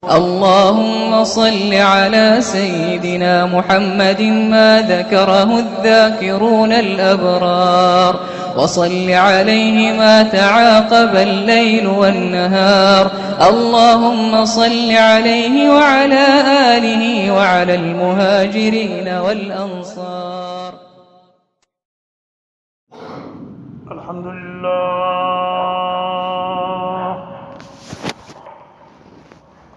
اللهم صل على سيدنا محمد ما ذكره الذاكرون الأبرار، وصل عليه ما تعاقب الليل والنهار. اللهم صل عليه وعلى آله وعلى المهاجرين والأنصار.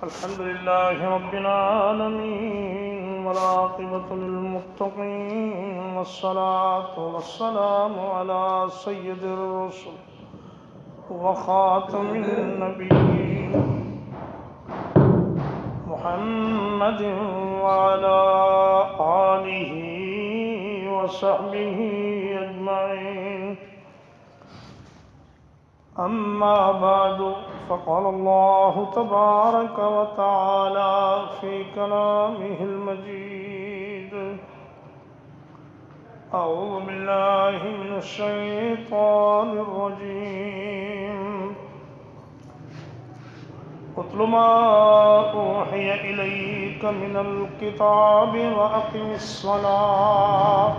الحمد لله رب العالمين، والعاقبة للمتقين، والصلاة والسلام على سيد الرسل وخاتم النبيين محمد وعلى آله وصحبه أجمعين. أما بعد، فقال الله تبارك وتعالى في كلامه المجيد: أعوذ بالله من الشيطان الرجيم. اتل ما أوحي إليك من الكتاب وأقم الصلاة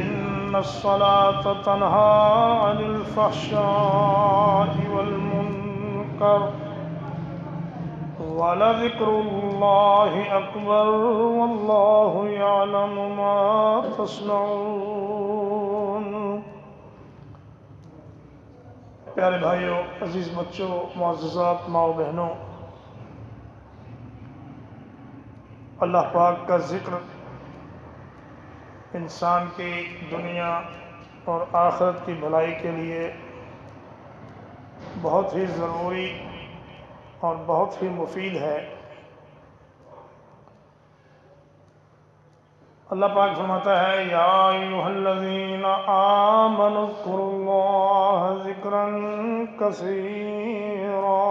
إن الصلاة تنهى عن الفحشاء والمنكر ولذكر الله أكبر والله يعلم ما تصنعون. پیارے بھائیوں، عزیز بچوں، معززات ماں و بہنوں، اللہ پاک کا ذکر انسان کی دنیا اور آخرت کی بھلائی کے لیے بہت ہی ضروری اور بہت ہی مفید ہے. اللہ پاک فرماتا ہے: یا ایھا الذین آمنوا اذکروا اللہ ذکرا کثیرا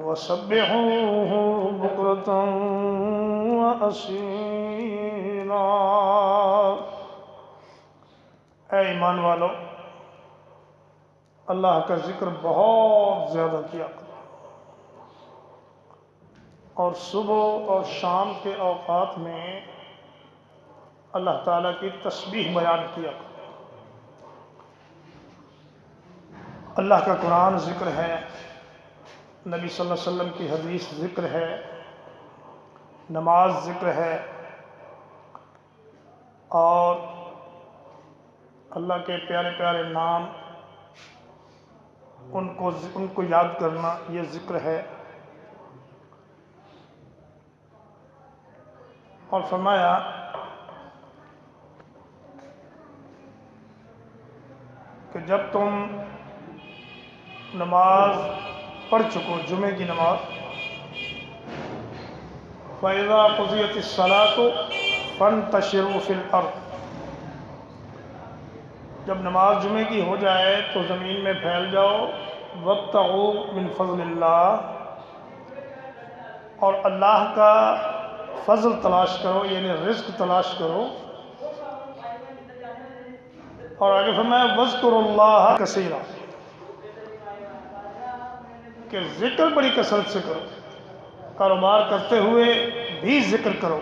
وسبحوہ بکرۃ وأصیلا. اے ایمان والو، اللہ کا ذکر بہت زیادہ کیا کرو اور صبح اور شام کے اوقات میں اللہ تعالیٰ کی تسبیح بیان کیا کرو. اللہ کا قرآن ذکر ہے، نبی صلی اللہ علیہ وسلم کی حدیث ذکر ہے، نماز ذکر ہے، اور اللہ کے پیارے پیارے نام ان کو یاد کرنا یہ ذکر ہے. اور فرمایا کہ جب تم نماز پڑھ چکو، جمعے کی نماز، فَإِذَا قُضِيَتِ الصَّلَاةُ فَانتَشِرُوا فِي الْأَرْضِ. جب نماز جمعے کی ہو جائے تو زمین میں پھیل جاؤ. وَابْتَغُوا مِنْ فَضْلِ اللَّهِ، اور اللہ کا فضل تلاش کرو، یعنی رزق تلاش کرو. اور آگے فرمایا: وَاذْكُرُوا اللَّهَ كَثِيرًا، کہ ذکر بڑی کثرت سے کرو. کاروبار کرتے ہوئے بھی ذکر کرو.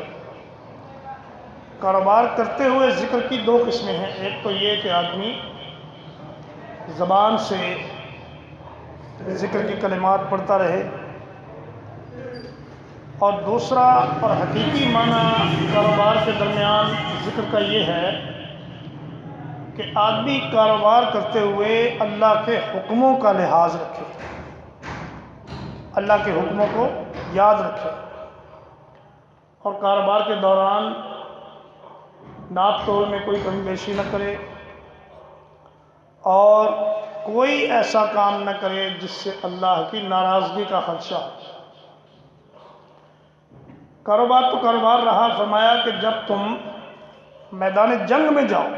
کاروبار کرتے ہوئے ذکر کی دو قسمیں ہیں. ایک تو یہ کہ آدمی زبان سے ذکر کی کلمات پڑھتا رہے، اور دوسرا اور حقیقی معنی کاروبار کے درمیان ذکر کا یہ ہے کہ آدمی کاروبار کرتے ہوئے اللہ کے حکموں کا لحاظ رکھے، اللہ کے حکموں کو یاد رکھے، اور کاروبار کے دوران ناپ تول میں کوئی کمی بیشی نہ کرے، اور کوئی ایسا کام نہ کرے جس سے اللہ کی ناراضگی کا خدشہ ہو. کاروبار تو کاروبار رہا. فرمایا کہ جب تم میدان جنگ میں جاؤ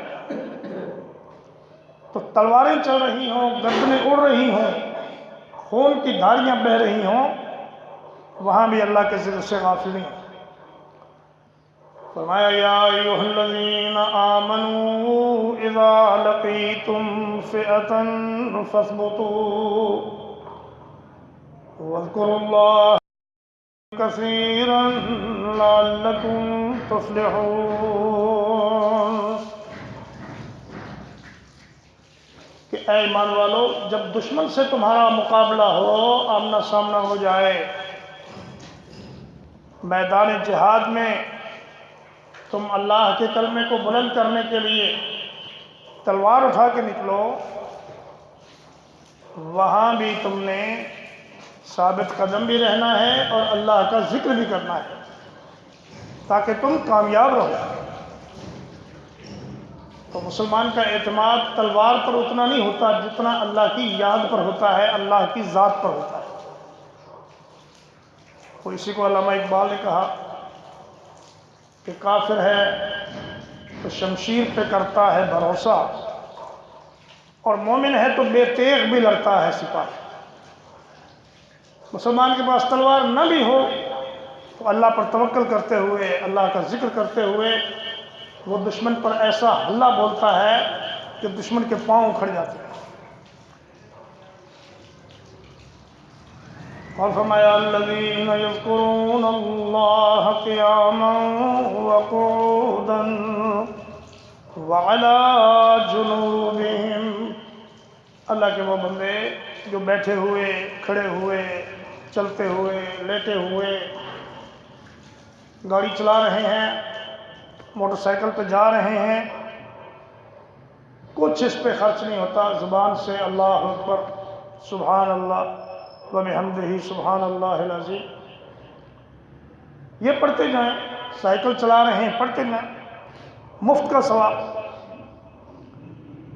تو تلواریں چل رہی ہوں، گردنیں اڑ رہی ہوں، خون کی دھاریاں بہہ رہی ہوں، وہاں بھی اللہ کے ذکر سے غافل نہیں. فرمایا یا ایھا الذین آمنوا اذا لقیتم فئۃ فاثبتوا واذکروا اللہ کثیرا لعلکم تفلحون، کہ اے ایمان والو جب دشمن سے تمہارا مقابلہ ہو، آمنا سامنا ہو جائے، میدان جہاد میں تم اللہ کے کلمے کو بلند کرنے کے لیے تلوار اٹھا کے نکلو، وہاں بھی تم نے ثابت قدم بھی رہنا ہے اور اللہ کا ذکر بھی کرنا ہے تاکہ تم کامیاب رہو۔ تو مسلمان کا اعتماد تلوار پر اتنا نہیں ہوتا جتنا اللہ کی یاد پر ہوتا ہے، اللہ کی ذات پر ہوتا ہے۔ تو اسی کو علامہ اقبال نے کہا کہ کافر ہے تو شمشیر پہ کرتا ہے بھروسہ، اور مومن ہے تو بے تیغ بھی لڑتا ہے سپاہی۔ مسلمان کے پاس تلوار نہ بھی ہو تو اللہ پر توکل کرتے ہوئے، اللہ کا ذکر کرتے ہوئے وہ دشمن پر ایسا حملہ بولتا ہے کہ دشمن کے پاؤں اکھڑ جاتے ہیں۔ اور فرمایا الذین یذکرون اللہ قیاما وقعودا وعلی جنوبہم، اللہ کے وہ بندے جو بیٹھے ہوئے، کھڑے ہوئے، چلتے ہوئے، لیٹے ہوئے، گاڑی چلا رہے ہیں، موٹر سائیکل پہ جا رہے ہیں، کچھ اس پہ خرچ نہیں ہوتا، زبان سے اللہ اکبر، سبحان اللہ وبحمدہ سبحان اللہ العظیم یہ پڑھتے جائیں، سائیکل چلا رہے ہیں پڑھتے جائیں، مفت کا ثواب۔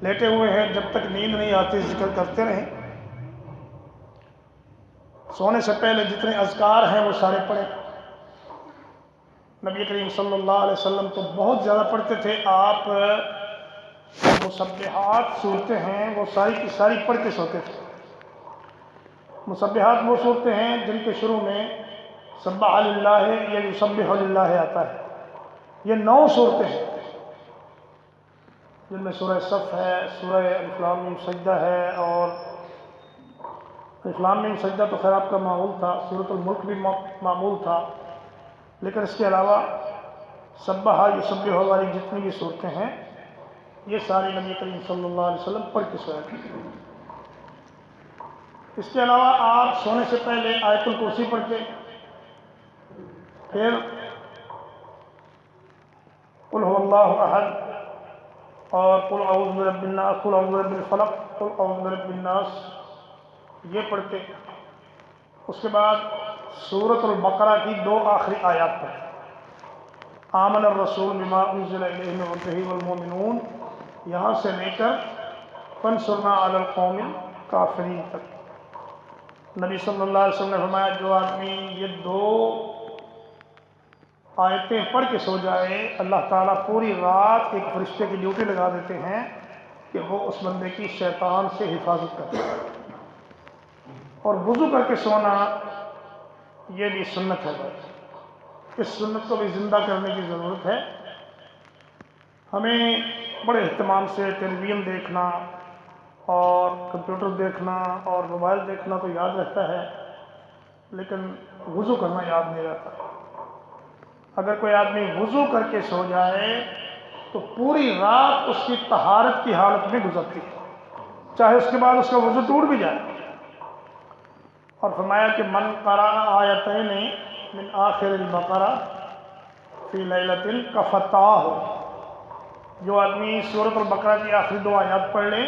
لیٹے ہوئے ہیں جب تک نیند نہیں آتی ذکر کرتے رہیں، سونے سے پہلے جتنے اذکار ہیں وہ سارے پڑھیں۔ نبی کریم صلی اللہ علیہ وسلم تو بہت زیادہ پڑھتے تھے، آپ مسبحات صورتیں ہیں وہ ساری کی ساری پڑھ کے سوتے تھے۔ مسبحات وہ صورتیں ہیں جن کے شروع میں سبح للہ یا یسبح للہ آتا ہے، یہ 9 صورتیں ہیں جن میں سورہ صف ہے، سورہ الف لام میم سجدہ ہے، اور الف لام میم سجدہ تو خیر آپ کا معمول تھا، سورۃ الملک بھی معمول تھا، لیکن اس کے علاوہ سبح یسبح والی جتنی بھی صورتیں ہیں یہ ساری نبی کریم صلی اللہ علیہ وسلم پڑھ کے سویا کرتے تھے۔ اس کے علاوہ آپ سونے سے پہلے آیت الکرسی پڑھتے، پھر قل هو اللہ احد اور قل اعوذ برب الناس، قل اعوذ برب الفلق، قل اعوذ برب الناس یہ پڑھتے۔ اس کے بعد سورۃ البقرہ کی 2 آخری آیات پڑھتے، آمن الرسول بما انزل الیہ من ربہ والمؤمنون یہاں سے لے کر فانصرنا علی القوم الکافرین تک۔ نبی صلی اللہ علیہ وسلم نے فرمایا جو آدمی یہ 2 آیتیں پڑھ کے سو جائے، اللہ تعالیٰ پوری رات ایک فرشتے کی ڈیوٹی لگا دیتے ہیں کہ وہ اس بندے کی شیطان سے حفاظت کرتے ہیں۔ اور وضو کر کے سونا یہ بھی سنت ہے بھائی، اس سنت کو بھی زندہ کرنے کی ضرورت ہے۔ ہمیں بڑے اہتمام سے ٹیلی ویژن دیکھنا اور کمپیوٹر دیکھنا اور موبائل دیکھنا تو یاد رہتا ہے، لیکن وضو کرنا یاد نہیں رہتا۔ اگر کوئی آدمی وضو کر کے سو جائے تو پوری رات اس کی طہارت کی حالت میں گزرتی ہے، چاہے اس کے بعد اس کا وضو ٹوٹ بھی جائے۔ اور فرمایا کہ من قرأ آیتین من آخر البقرہ فی لیلۃ کفتاہ، جو آدمی سورۃ البقرہ کی آخری 2 آیات پڑھ لے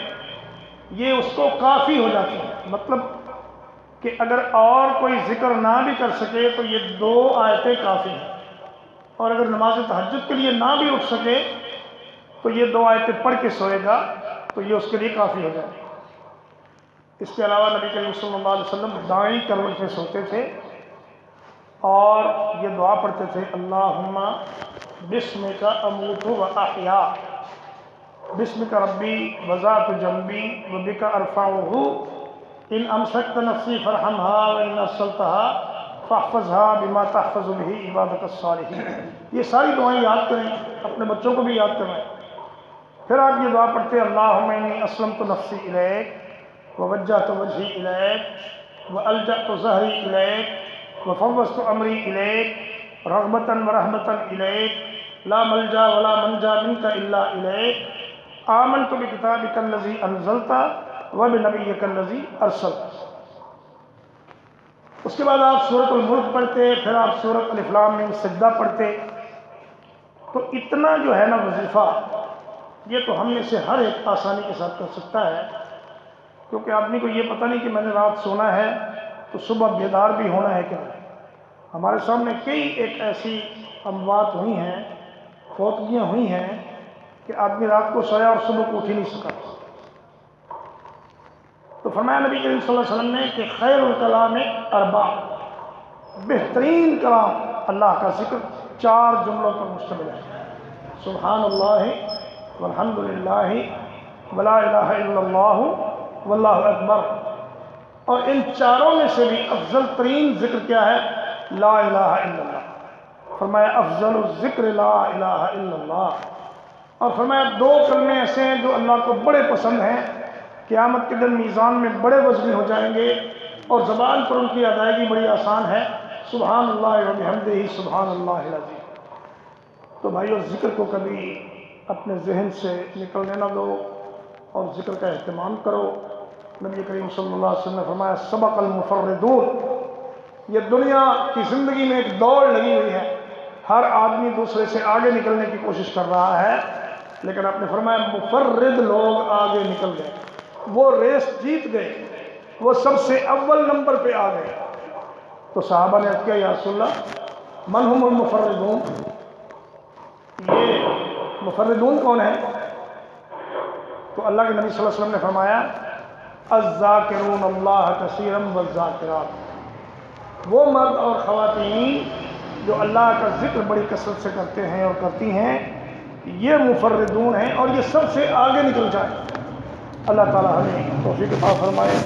یہ اس کو کافی ہو جاتی ہے، مطلب کہ اگر اور کوئی ذکر نہ بھی کر سکے تو یہ 2 آیتیں کافی ہیں، اور اگر نماز تہجد کے لیے نہ بھی اٹھ سکے تو یہ 2 آیتیں پڑھ کے سوئے گا تو یہ اس کے لیے کافی ہو جائے گی۔ اس کے علاوہ نبی کریم صلی اللہ علیہ وسلم دائیں کروٹ پہ سوتے تھے اور یہ دعا پڑھتے تھے اللہم بسمک اموت و احیا، بسمک ربی وذات جنبی وبک ارفعہ ان امسکت نفسی فرحمہا وان ارسلتہا فاحفظها بما تحفظ به عبادك الصالحین. یہ ساری دعائیں یاد کریں، اپنے بچوں کو بھی یاد کروائیں. پھر آپ یہ دعا پڑھتے ہیں اللہم انی اسلمت نفسی الیک ووجہت وجہی الیک والجأت ظہری الیک وفوضت امری الیک رغبتا ورہبتا الیک لا ملجا ولا منجا منک الا الیک آمنت بکتابک الذی انزلت وبنبیک الذی ارسلت. اس کے بعد آپ سورۃ الملک پڑھتے، پھر آپ سورۃ الف لام میم سجدہ پڑھتے. تو اتنا جو ہے نا وظیفہ، یہ تو ہم میں سے ہر ایک آسانی کے ساتھ کر سکتا ہے، کیونکہ آدمی کو یہ پتہ نہیں کہ میں نے رات سونا ہے تو صبح بیدار بھی ہونا ہے کہ نہیں. ہمارے سامنے کئی ایک ایسی اموات ہوئی ہیں، فوتگیاں ہوئی ہیں کہ آدمی رات کو سویا اور صبح کو اٹھ ہی نہیں سکا. تو فرمایا نبی کریم صلی اللہ علیہ وسلم نے کہ خیر الکلام اربع، بہترین کلام اللہ کا ذکر 4 جملوں پر مشتمل ہے. سبحان اللہ والحمد للہ ولا الہ الا اللہ واللہ اکبر. اور ان چاروں میں سے بھی افضل ترین ذکر کیا ہے؟ لا الہ الا اللہ. فرمایا افضل الذکر لا الہ الا اللہ. اور فرمایا 2 کلمے ایسے ہیں جو اللہ کو بڑے پسند ہیں، قیامت کے دن میزان میں بڑے وزنی ہو جائیں گے اور زبان پر ان کی ادائیگی بڑی آسان ہے. سبحان اللہ وبحمدہ سبحان اللہ العظیم. تو بھائیو، ذکر کو کبھی اپنے ذہن سے نکلنے نہ دو اور ذکر کا اہتمام کرو. نبی کریم صلی اللہ علیہ وسلم نے فرمایا سبق المفردون. یہ دنیا کی زندگی میں ایک دوڑ لگی ہوئی ہے، ہر آدمی دوسرے سے آگے نکلنے کی کوشش کر رہا ہے، لیکن آپ نے فرمایا مفرد لوگ آگے نکل گئے، وہ ریس جیت گئے، وہ سب سے اول نمبر پہ آ گئے. تو صحابہ نے عرض کیا یا رسول اللہ من ہم المفردون، یہ مفردون کون ہیں؟ تو اللہ کے نبی صلی اللہ علیہ وسلم نے فرمایا الذاکرون اللہ کثیرا والذاکرات. وہ مرد اور خواتین جو اللہ کا ذکر بڑی کثرت سے کرتے ہیں اور کرتی ہیں، یہ مفردون ہیں اور یہ سب سے آگے نکل جائیں. اللہ تعالی ہمیں توفیق عطا فرمائے.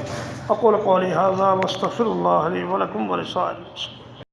اقول قولی ھذا واستغفر اللہ لی ولکم ولسائر المسلمین.